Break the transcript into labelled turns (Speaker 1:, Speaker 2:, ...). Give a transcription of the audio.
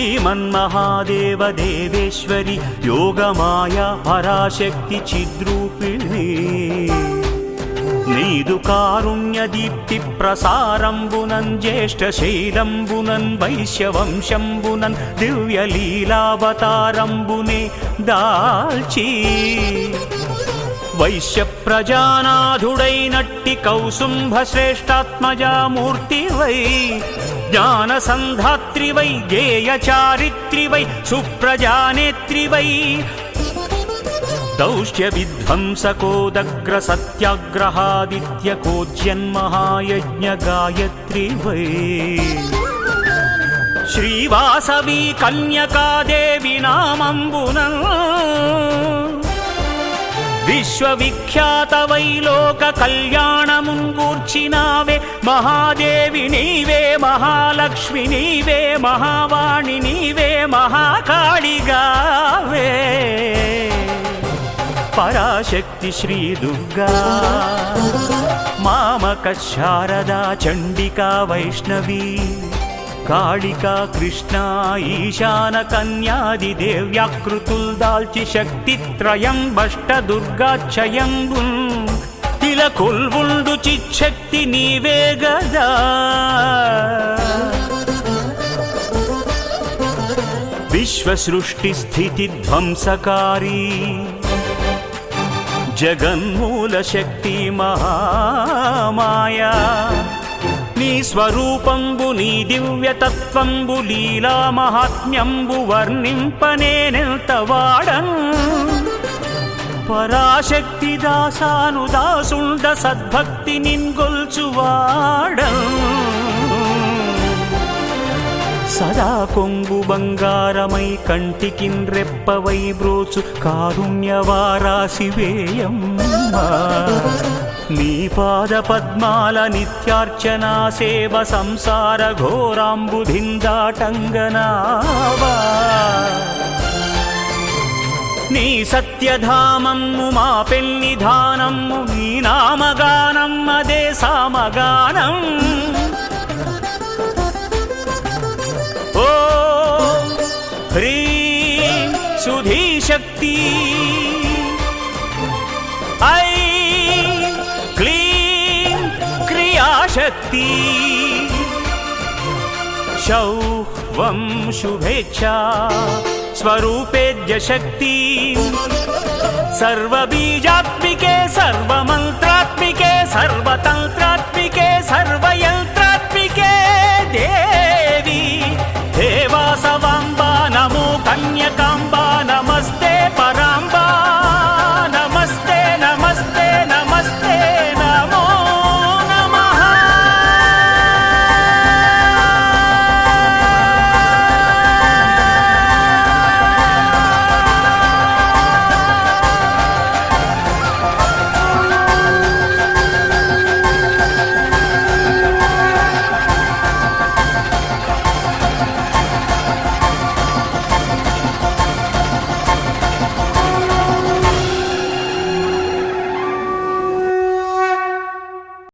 Speaker 1: శ్రీమన్మహాదేవ దేవేశ్వరి యోగమాయా పరాశక్తి చిద్రూపిణి నీదు కారుణ్య దీప్తి ప్రసారంబునన్ జ్యేష్ఠ శైలంబునన్ వైశ్యవంశంబునన్ దివ్యలీలావతారంబునే దాల్చి వైశ్య ప్రజానాథుడైనట్టి కౌసుంభ శ్రేష్టాత్మజామూర్తివై జ్ఞానసంధాత్రివై గేయ చారిత్రివై సుప్రజానేత్రివై దౌష్ట్య విధ్వంసకోదగ్ర సత్యాగ్రహాదిత్యకోజ్యన్మహాయజ్ఞ గాయత్రివై శ్రీవాసవి కన్యకాదేవి నామంబునన్ విశ్వవిఖ్యాత వైలోక కళ్యాణముంగూర్చినావే మహాదేవి నీవే మహాలక్ష్మి నీవే మహావాణి నీవే మహాకాళిగావే పరాశక్తి శ్రీ దుర్గా మామక శారదా చండికా వైష్ణవీ కాళికా కృష్ణ ఈశాన కన్యాది దేవ్యాకృతుల్ దాల్చి శక్తిత్రయం బష్ట దుర్గాక్షయంబున్ ఇలా కొల్వుండు చిచ్చక్తి నీవే గదా విశ్వసృష్టి స్థితి ధ్వంసకారీ జగన్మూల శక్తి మహామాయా నీ స్వరూపంబు నీ దివ్యతత్వంబు లీలా మహాత్మ్యంబు వర్ణింపనేనెంత వాడన్ పరాశక్తి దాసాను దాసుండ సద్భక్తి నిన్గొల్చువాడన్ సదా కొంగు బంగారమై కంటికిన్ రెప్పవై బ్రోచు కారుణ్యవారాశివేయమ్మా నీ పాద పద్మాల నిత్యార్చనా సేవ సంసార ఘోరాంబుధిందాటంగనావా నీ సత్యధామమ్ము మా పెన్నిధానమ్ము నీ నామగానం అదే సామగానం ఓ హ్రీం సుధీశక్తి ఐ శక్తి శౌవం శుభేచ్ఛా స్వరూపేద్య శక్తి సర్వబీజాత్మికే సర్వమంత్రాత్మికే సర్వతంత్ర